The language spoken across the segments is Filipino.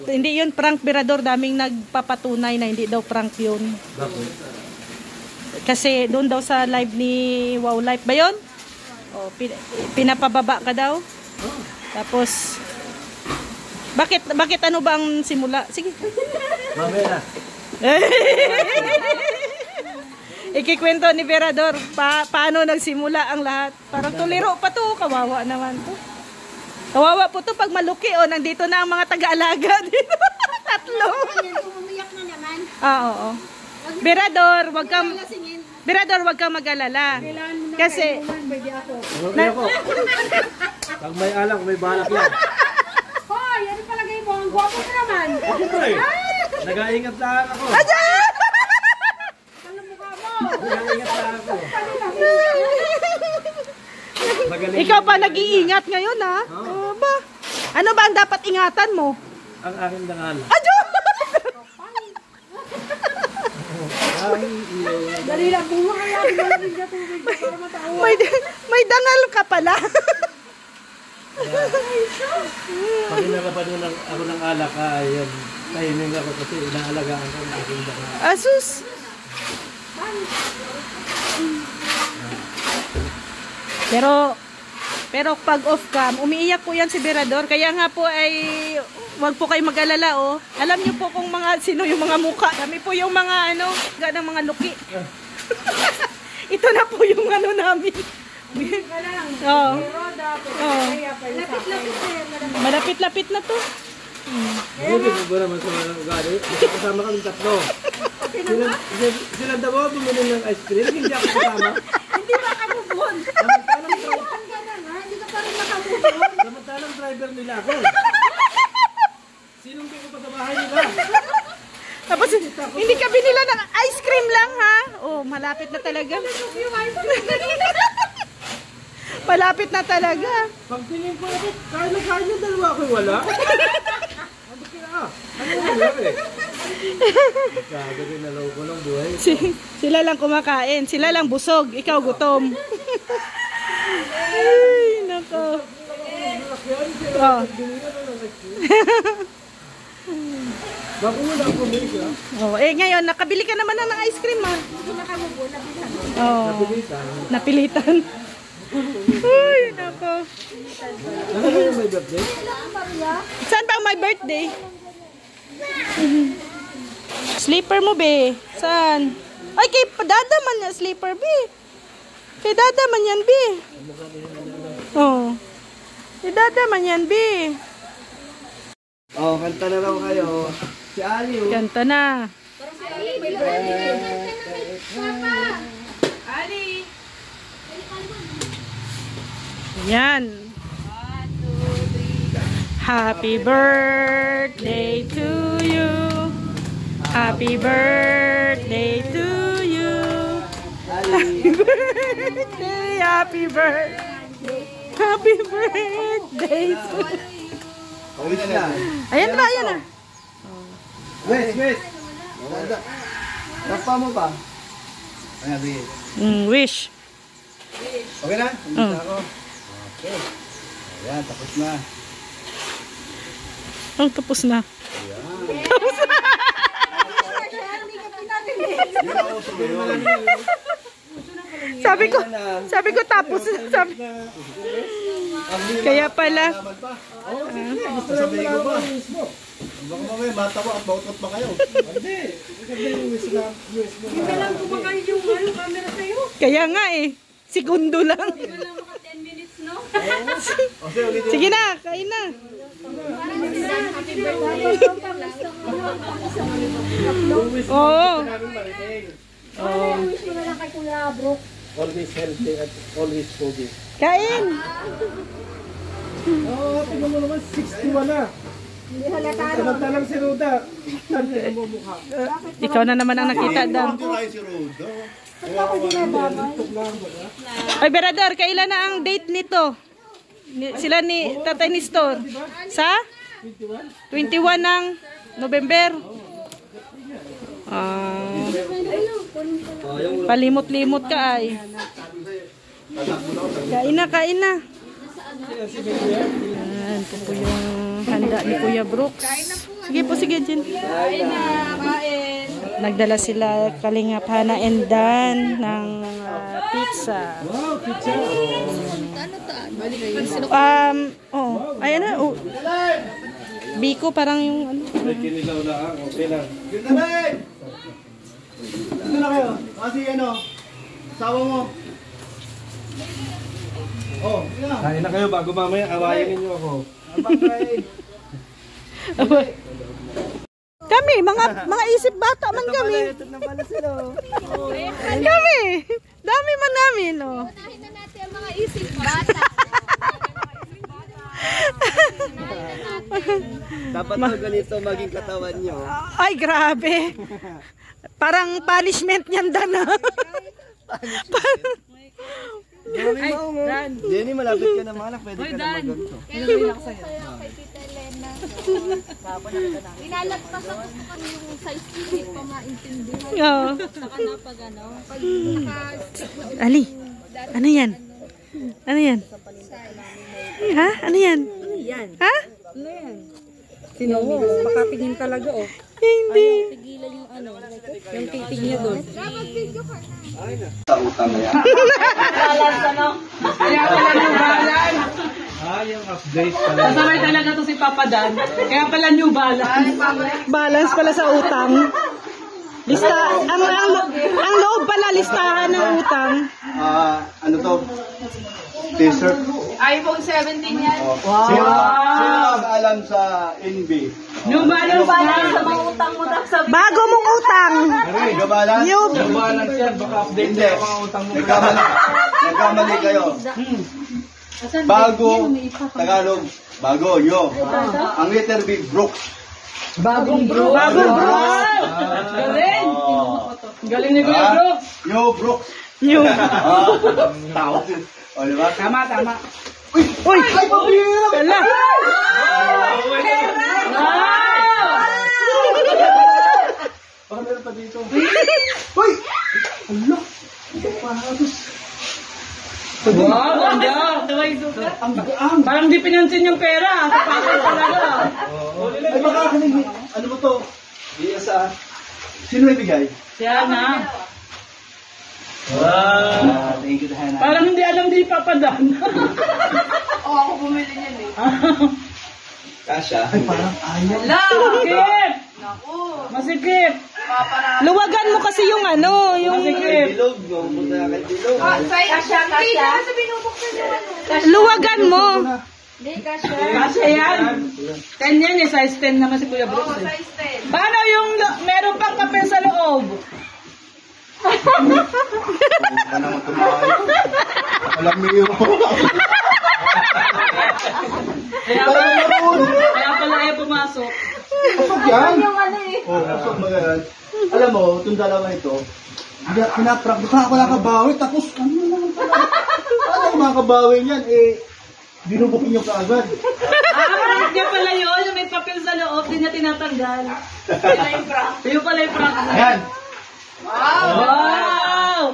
Hindi yun prank, Berador. Daming nagpapatunay na hindi daw prank yun. Kasi doon daw sa live ni Wow Life ba yun? O, pinapababa ka daw. Tapos, bakit ano ba ang simula? Sige. Mamaya. Ikikwento ni Berador paano nagsimula ang lahat. Parang tuliro pa to. Kawawa naman to. Kawawa po to pag maluki. O, nandito na ang mga taga-alaga dito. Tatlo. Umiyak na naman. Oo. Berador, wag kang mag-alala. Kasi pag may alak, may balak yan. Hoy, ano palagay mo? Ang gwapo ka naman. Ako po eh. Nag-aingat lang ako. Ano mukha mo? Nag-aingat lang ako. ikaw pa nag-iingat ngayon, ha? Ba? Ano ba ang dapat ingatan mo? Ang aking dangal. Dali lang, bunga kaya. Malamig na tubig para matawa. May dangal ka pala. Pag inalapan ako ng alak, ayun. Tahiming ako kasi inaalagaan ko ang aking dangal. Asus. Pero pag off cam, umiiyak po yan si Berador. Kaya nga po ay wag po kayo mag-alala, oh. Alam niyo po kung sino yung mga muka. Kami po yung mga ganang mga luki. Ito na po yung namin. Oh. Malapit-lapit na to. Buti ko naman sa mga ugali. Kasama kami tatlo. Sila daw bumili ng ice cream. Hindi ako kasama. Hindi ba ka mubon? Hindi ka pa rin nakamubon. Samantalang driver nila ako. Sinong ko pa sa bahay nila? Tapos hindi ka binila ng ice cream lang, ha? Oh, malapit na talaga. Malapit na talaga. Pagtingin ko ako, kain yung dalawa ako wala. Ano nangyari? Kagawin na low ko ng buhay. Sila lang kumakain, sila lang busog, ikaw gutom. Ay, nako. Oh. Bago mo lang bumili ka? Oh, ngayon nakabili ka naman ng ice cream, ha? Oh. Napilitan. Uy, nako. Ano ba yung may birthday? Saan ba ang my birthday? Sleeper mo, be. Saan? Ay, kay Dada man yan, sleeper, be. Kay Dada man yan, be. Oh. Kay Dada man yan, be. Oh, kanta na raw kayo. Si Ali, oh. Kanta na. Yan. Happy birthday to you. Happy birthday to you. Happy birthday, happy birthday. Happy birthday to you. Ayan ba, ayan na. Wait. Tapa mo pa? Ayan, bigay. Wish. Okay na? Umisa ako. Okay. Ayan, tapos na. Ang tapos na. Tapos na. Sabi ko tapos. Kaya pala. Sasabihin ko ba? Baka mamaya matawa at bautot pa kayo. Hindi. Hindi lang kumakain yung camera sa'yo. Kaya nga eh. Segundo lang. Hindi ka lang maka 10 minutes, no? Sige na, kain na. Happy birthday. Oo. Wish mo na lang kay Kuya Brooke. Always healthy at always foodie. Kain. Tingnan mo naman, 61 na. Hindi halata. Samantalang si Ruda. Tingnan mo mukha. Ikaw na naman ang nakita, Dam. si Ruda. Ay, Berador, kailan na ang date nito? Sila ni Tatay Nestor. Sa? 21 ng November. Palimot-limot ka ay. Kain na. Ayan, ito po yung handa handa ni Kuya Brooks. Sige po, sige, Jen. Kain na, kain. Nagdala sila Kalingap Hana and Dan ng pizza. Wow, pizza. Oh, ayan na. Oh. Biko parang yung ano. Kinilaw na ang okay lang. Gildaray! Dito na kayo. Kasi ano, asawa mo. Oh, yun na. Kain na kayo bago mamaya awayin ninyo ako. Kami, mga isip bata man kami. Ito na pala sila. Kami. Dami man namin, oh. Unahin na natin ang mga isip bata. Dapat na ganito maging katawan nyo. Ay, grabe. Parang punishment niyan, Dan. Jenny, malapit ka na manak. Pwede ka na magganto. Kay Tita Elena. Pinalagpas ako kung yung size hindi pa maintindihan. Oo. Saka na pag ano, pag naka Ali, ano yan? Ano yan? Ha? Ano yan? Ha? Sino mo? Makatingin talaga oh. Hindi. Tigilan yung ano, yung titig niya doon. Sa utang na yan. Kaya pala New Balance. Yung update pala. Kasabay talaga to si Papa Dan. Kaya pala New Balance. Balance pala sa utang. Lista, ang loob pala listahan ng utang. Ano to? T-shirt. iPhone 17 yan. Sino alam sa NB? New Balance na. Bago mong utang. Gabalan? New. Balance yan, baka update Hindi. na mga utang mo. Nagkamali kayo. Bago, Tagalog, bago, yo. Ang letter B, Brooks. Bagong bro. Bagong bro. Galing. Galing ni Kuya Brooks. Yo, Brooks. New. Tao din. O, diba? Tama, tama. Uy! Ay, pabira! Wala! Baka meron pa dito. Uy! Ala! Wow, ganda. Ang gaan! Parang di pinansin yung pera. Sa pakay talaga. Ay, baka kanig. Ano ba to? Iya sa... Sino ibigay? Siya na. Thank you, Hannah. Parang hindi alam di Papa Dan. Kasha. Ay, parang ayaw. Masikip. Masikip. Luwagan mo kasi yung ano, yung... Bilog, no? Punta kay Bilog. Luwagan mo. Kasi yan. 10 yan eh. Size 10 naman si Kuya Brooks. Paano yung meron pang kape sa loob? Ka naman tumahay. Alam mo yun. Kaya pala ayaw pumasok. Pasok yan. Oo, pasok mo yan. Alam mo, itong dalawa ito, pinaprak, baka ako nakabawi, tapos ano naman pala? Paano ako makabawi niyan? Binubukin niyo kaagad. Kaya pala yun. Yung may papel sa loob, di na tinatanggal. Yung pala yung prank. Ayan. Wow!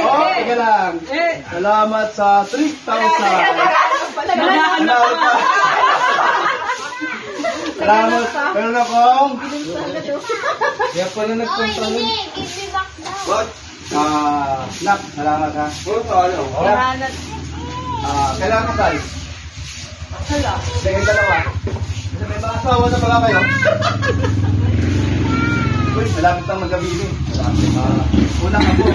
Oh, teka lang. Salamat sa 3,000. Salamat. Meron akong... Kaya pala nagpunta nun. What? Nak, salamat ha. Kailangan ko guys. Sige, dalawa. Kasi may mga asawa na pala kayo. Uy, malapit ang magabili. Unang ako.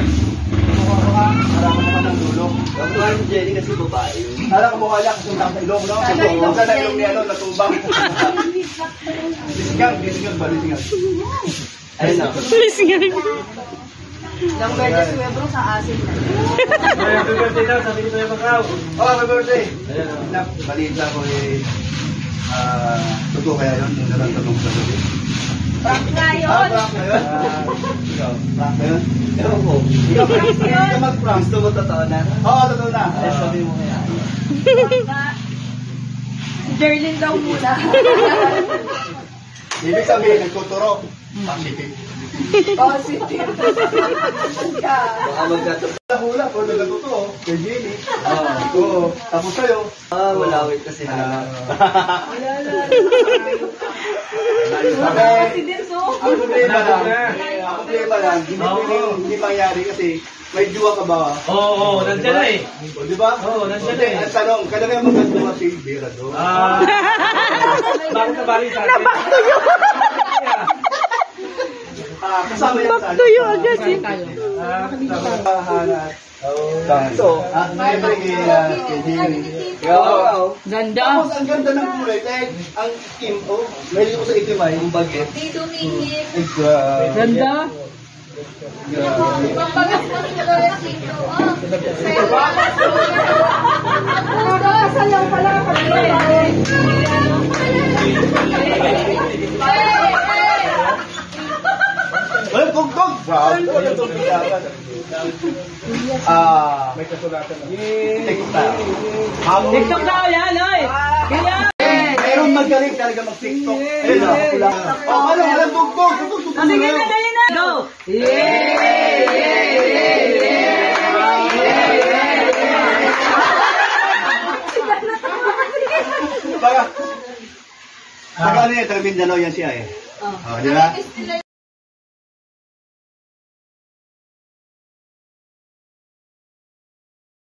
Marami naman ng dulo. Kamukha ni Jenny kasi babae. Hala, kamukha niya kasi sa ilong, no? Kung sa ilong niya, no? Natubang. Lisigang ba? Lisigang. Ayun na. Lisigang. Ilang beses si Kuya Brooks sa asin na. Happy birthday daw, sabi ko sa'yo Pagkaw. Oh, happy birthday! Nak, balita ko totoo kaya yun, yung nalang tanong sa gabi. Prank nga yun. Prank na yun? Ikaw, prank na yun? Ewan ko. Ikaw, prank ka mag-prank. Gusto mo totoo na? Oo, totoo na. Sabi mo kaya. Jerlyn daw muna. Ibig sabihin, nagtuturo. Positive. Baka magkatapos. Hula, pero nagtuturo. Kay Jenny. Oo. Tapos sa'yo. Malawit kasi na. Ang problema lang, hindi mangyari kasi may juwa ka ba? Oo, nandiyan na eh. O, di ba? Oo, nandiyan na eh. Ang tanong, kailangan magkajuwa si Berador. Bakit nabali sa akin? Kasama yan sa Back to you agad eh. So, siyempre kay Jimmy. Ganda. Tapos ang ganda ng kulay, kahit ang skin ko, may ko sa itim ay, yung bagay. Di tumingin. Ganda. Pagpagas mo sa Lola Cinto. Sayaw pala. Well, kugkog! May kasulatan na. TikTok. TikTok daw yan, oy. Kaya. Mayroon magaling talaga mag-TikTok. Ayun na, pula. Alam, kugkog! Sige na, dali na. Go. Taga ano yan, taga Mindanao yan siya eh. Oh, di ba?